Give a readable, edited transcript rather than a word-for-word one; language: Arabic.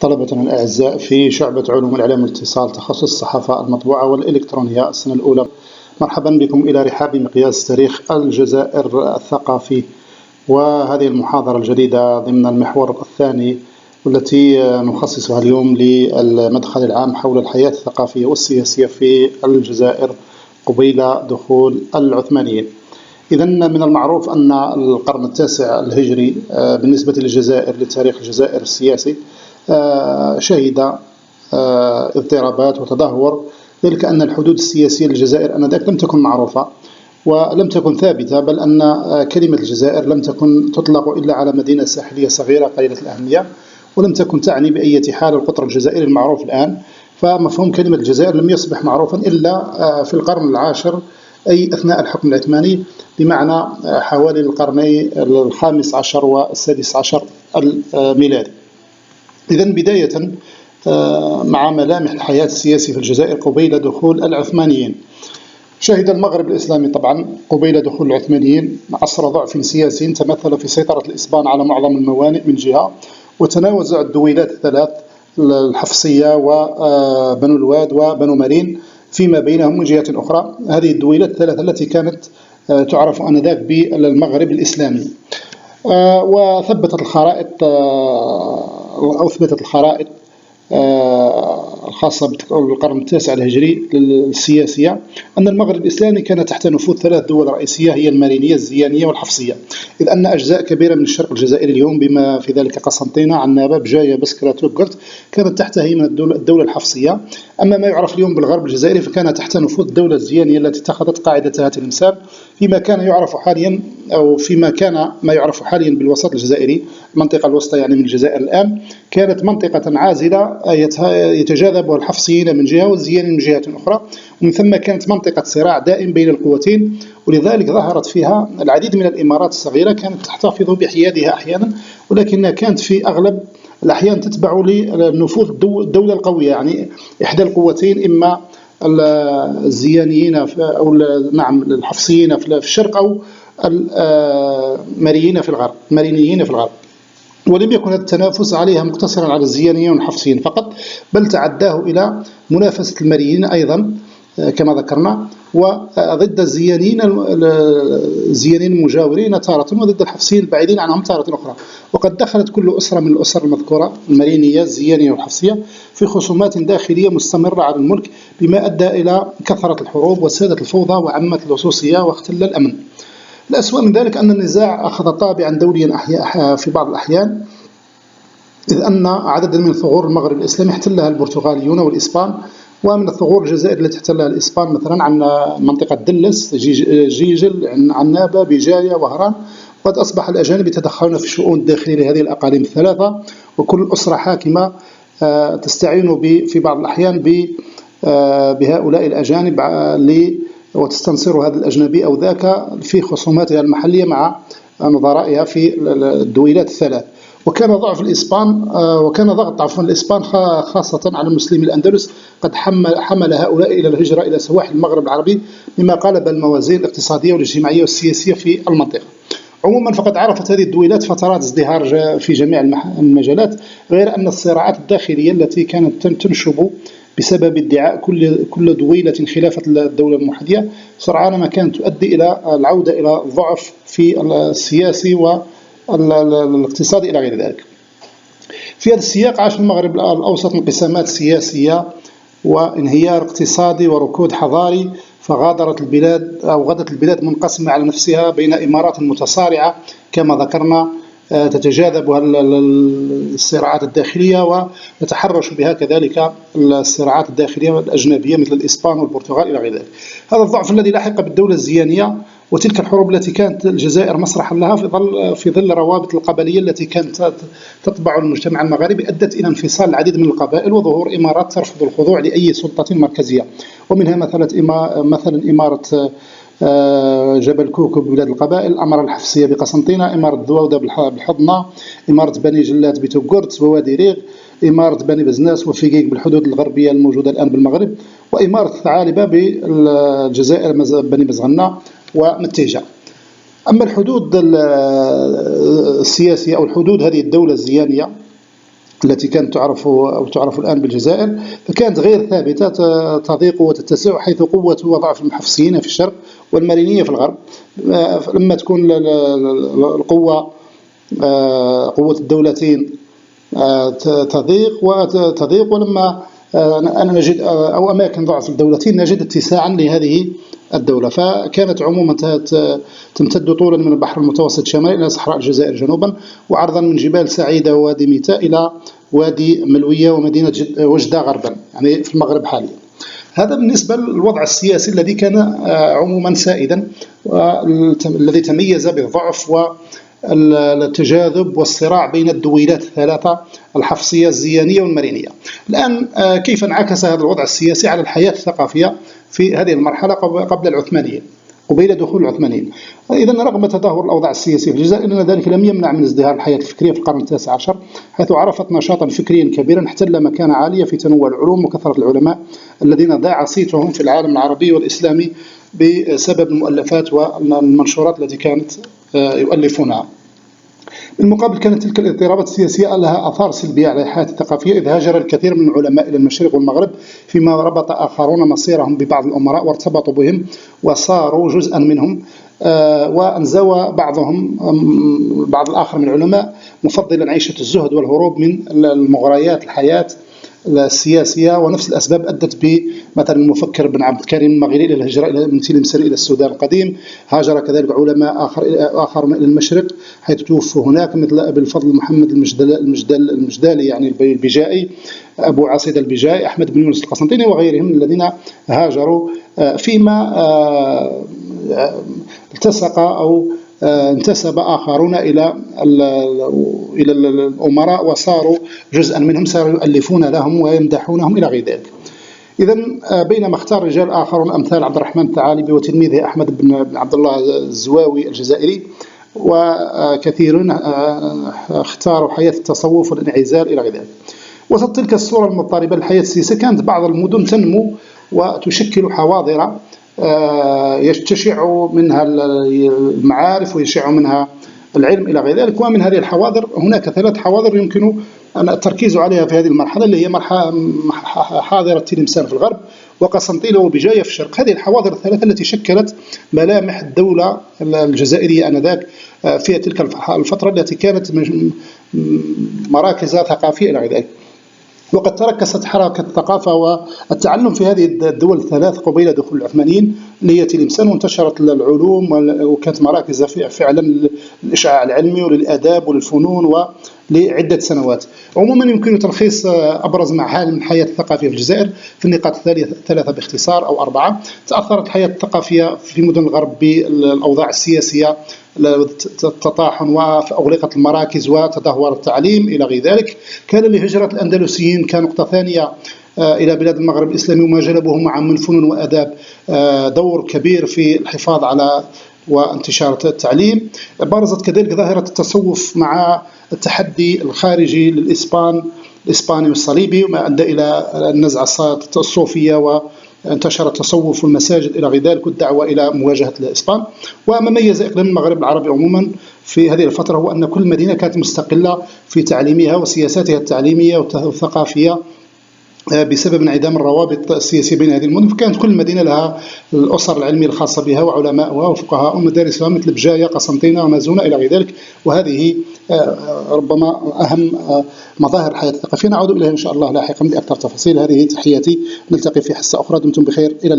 طلبتنا الأعزاء في شعبة علوم الإعلام والاتصال تخصص الصحافة المطبوعة والإلكترونية السنة الأولى، مرحبا بكم إلى رحاب مقياس تاريخ الجزائر الثقافي. وهذه المحاضرة الجديدة ضمن المحور الثاني والتي نخصصها اليوم للمدخل العام حول الحياة الثقافية والسياسية في الجزائر قبيل دخول العثمانيين. إذن من المعروف أن القرن التاسع الهجري بالنسبة للجزائر لتاريخ الجزائر السياسي شهد اضطرابات وتدهور، ذلك أن الحدود السياسية للجزائر آنذاك لم تكن معروفة ولم تكن ثابتة، بل أن كلمة الجزائر لم تكن تطلق إلا على مدينة ساحلية صغيرة قليلة الأهمية، ولم تكن تعني بأي حال القطر الجزائري المعروف الآن. فمفهوم كلمة الجزائر لم يصبح معروفا إلا في القرن العاشر، أي أثناء الحكم العثماني، بمعنى حوالي القرني الخامس عشر والسادس عشر الميلادي. إذن بداية مع ملامح الحياة السياسية في الجزائر قبيل دخول العثمانيين. شهد المغرب الإسلامي طبعا قبيل دخول العثمانيين عصر ضعف سياسي تمثل في سيطرة الإسبان على معظم الموانئ من جهة، وتنازع الدويلات الثلاث الحفصية وبنو الواد وبنو مرين فيما بينهم من جهة أخرى. هذه الدويلات الثلاثة التي كانت تعرف آنذاك بالمغرب الإسلامي. وثبتت الخرائط أو أثبتت الخرائط الخاصة بالقرن التاسع الهجري السياسية أن المغرب الإسلامي كان تحت نفوذ ثلاث دول رئيسية هي المارينية الزيانية والحفصية، إذ أن أجزاء كبيرة من الشرق الجزائري اليوم بما في ذلك قسنطينة، عنابة، بجاية، بسكرة، توغرت كانت تحت هيمنة الدولة الحفصية. أما ما يعرف اليوم بالغرب الجزائري فكان تحت نفوذ الدولة الزيانية التي اتخذت قاعدتها تلمسان فيما كان يعرف حاليا أو فيما كان ما يعرف حاليا بالوسط الجزائري، المنطقة الوسطى يعني من الجزائر الآن، كانت منطقة عازلة يتجاذبها الحفصيين من جهة والزيانيين من جهة أخرى، ومن ثم كانت منطقة صراع دائم بين القوتين، ولذلك ظهرت فيها العديد من الإمارات الصغيرة كانت تحتفظ بحيادها أحيانا، ولكنها كانت في أغلب الأحيان تتبع لنفوذ الدولة القوية، يعني إحدى القوتين، إما الزيانيين أو نعم الحفصيين في الشرق أو المارينيين في الغرب. ولم يكن التنافس عليها مقتصرا على الزيانيين والحفصيين فقط، بل تعداه إلى منافسة المارينيين أيضا كما ذكرنا، وضد الزيانيين المجاورين تارة، وضد الحفصيين البعيدين عنهم تارة أخرى. وقد دخلت كل أسرة من الأسر المذكورة المارينية الزيانية والحفصية في خصومات داخلية مستمرة على الملك، بما أدى إلى كثرة الحروب وسادة الفوضى وعمت اللصوصية واختل الأمن. الأسوأ من ذلك أن النزاع أخذ طابعا دوليا في بعض الأحيان، إذ أن عددا من ثغور المغرب الإسلامي احتلها البرتغاليون والإسبان، ومن الثغور الجزائر التي احتلها الإسبان مثلا عن منطقة دلس، جيجل، عنابة، بجاية، وهران. وقد أصبح الأجانب يتدخلون في الشؤون الداخلية لهذه الأقاليم الثلاثة، وكل أسرة حاكمة تستعين في بعض الأحيان بهؤلاء الأجانب وتستنصر هذا الأجنبي أو ذاك في خصوماتها المحلية مع نظرائها في الدويلات الثلاث. وكان ضعف الإسبان وكان ضغط الإسبان خاصة على المسلمين الأندلس قد حمل هؤلاء إلى الهجرة إلى سواحل المغرب العربي، مما قلب الموازين الاقتصادية والاجتماعية والسياسية في المنطقة. عموما فقد عرفت هذه الدويلات فترات ازدهار في جميع المجالات، غير أن الصراعات الداخلية التي كانت تنشب بسبب ادعاء كل دويلة خلافة الدولة المحلية سرعان ما كانت تؤدي إلى العودة إلى الضعف في السياسي والاقتصادي إلى غير ذلك. في هذا السياق عاش المغرب الأوسط انقسامات سياسية وانهيار اقتصادي وركود حضاري، فغادرت البلاد أو غدت البلاد منقسمة على نفسها بين إمارات متصارعة كما ذكرنا تتجاذبها الصراعات الداخلية ويتحرش بها كذلك الصراعات الداخلية الأجنبية مثل الإسبان والبرتغال إلى غير ذلك. هذا الضعف الذي لحق بالدولة الزيانية وتلك الحروب التي كانت الجزائر مسرحا لها في ظل روابط القبلية التي كانت تطبع المجتمع المغربي، أدت إلى انفصال العديد من القبائل وظهور إمارات ترفض الخضوع لأي سلطة مركزية، ومنها مثلا إمارة جبل كوكو ببلاد القبائل، أمارة الحفصية بقسنطينة، إمارة الذواودة بالحضنة، إمارة بني جلات بتوغرت ووادي ريغ، إمارة بني بزناس وفيقيق بالحدود الغربية الموجودة الآن بالمغرب، وإمارة الثعالبة بالجزائر بني بزغنة ومتيجة. أما الحدود السياسية أو الحدود هذه الدولة الزيانية التي كانت تعرف أو تعرف الآن بالجزائر، فكانت غير ثابتة، تضيق وتتسع، حيث قوة وضعف المحفصيين في الشرق والمارينية في الغرب. لما تكون القوة قوة الدولتين تضيق، ولما أنا نجد أو أماكن ضعف الدولتين نجد اتساعا لهذه الدولة. فكانت عموما تمتد طولا من البحر المتوسط شمالا إلى صحراء الجزائر جنوبا، وعرضا من جبال سعيدة ووادي ميتاء إلى وادي ملوية ومدينة وجدة غربا، يعني في المغرب حاليا. هذا بالنسبة للوضع السياسي الذي كان عموما سائدا، والذي تميز بالضعف والتجاذب والصراع بين الدويلات الثلاثة، الحفصية الزيانية والمارينية. الآن كيف انعكس هذا الوضع السياسي على الحياة الثقافية في هذه المرحلة قبل العثمانيين، قبيل دخول العثمانيين؟ إذن رغم تدهور الأوضاع السياسية في الجزائر، إن ذلك لم يمنع من ازدهار الحياة الفكرية في القرن التاسع عشر، حيث عرفت نشاطا فكريا كبيرا احتل مكانة عالية في تنوع العلوم وكثرة العلماء الذين ضاع صيتهم في العالم العربي والإسلامي بسبب المؤلفات والمنشورات التي كانت يؤلفونها. بالمقابل كانت تلك الاضطرابات السياسية لها آثار سلبية على الحياة الثقافية، إذ هاجر الكثير من العلماء إلى المشرق والمغرب، فيما ربط آخرون مصيرهم ببعض الأمراء وارتبطوا بهم وصاروا جزءا منهم، وانزوى بعض الآخر من العلماء مفضلا عيشة الزهد والهروب من المغريات الحياة السياسية. ونفس الأسباب أدت بمثلا المفكر بن عبد الكريم المغيري إلى الهجرة من تلمسر إلى السودان القديم. هاجر كذلك علماء آخرون إلى المشرق حيث توفوا هناك، مثل أبي الفضل محمد المجدالي يعني البجائي، أبو عاصد البجائي، أحمد بن يونس القسنطيني وغيرهم الذين هاجروا، فيما التصق أو انتسب آخرون إلى الأمراء وصاروا جزءا منهم، صاروا يؤلفون لهم ويمدحونهم إلى غير ذلك. إذن بينما اختار رجال آخرون أمثال عبد الرحمن الثعالبي وتلميذه أحمد بن عبد الله الزواوي الجزائري وكثيرون اختاروا حياة التصوف والانعزال إلى غير ذلك. وسط تلك الصورة المضطربة للحياة السياسية كانت بعض المدن تنمو وتشكل حواضر يشع منها المعارف ويشع منها العلم إلى غير ذلك. ومن هذه الحواضر هناك 3 حواضر يمكن أن التركيز عليها في هذه المرحلة، اللي هي حاضرة تلمسان في الغرب وقسنطينة وبجاية في الشرق. هذه الحواضر ال3 التي شكلت ملامح الدولة الجزائرية آنذاك في تلك الفترة التي كانت مراكز ثقافية إلى غير ذلك. وقد تركزت حركة الثقافة والتعلم في هذه الدول ال3 قبيل دخول العثمانيين، اللي هي تلمسان، وانتشرت العلوم وكانت مراكز فعلا للإشعاع العلمي وللآداب وللفنون ولعدة سنوات. عموما يمكن تلخيص أبرز معالم الحياة الثقافية في الجزائر في النقاط 3 باختصار أو 4. تأثرت الحياة الثقافية في مدن الغرب بالأوضاع السياسية، التطاحن وأغلقة المراكز وتدهور التعليم إلى غير ذلك. كان لهجرة الأندلسيين كنقطة ثانية إلى بلاد المغرب الإسلامي وما جلبه معه من فنون وأداب دور كبير في الحفاظ على وانتشار التعليم. برزت كذلك ظاهرة التصوف مع التحدي الخارجي الإسباني والصليبي، ما أدى إلى النزعة الصوفية وانتشر التصوف في المساجد إلى غير ذلك والدعوة إلى مواجهة الإسبان. وما ميز إقليم المغرب العربي عموما في هذه الفترة هو أن كل مدينة كانت مستقلة في تعليمها وسياساتها التعليمية والثقافية بسبب انعدام الروابط السياسية بين هذه المدن. فكانت كل مدينة لها الأسر العلمية الخاصة بها وعلماءها وفقهاء ومدارسها مثل بجاية قسنطينة ومازونة إلى غير ذلك. وهذه ربما أهم مظاهر الحياة الثقافية، نعود إليها إن شاء الله لاحقا بأكثر تفاصيل. هذه تحياتي، نلتقي في حصة أخرى، دمتم بخير، إلى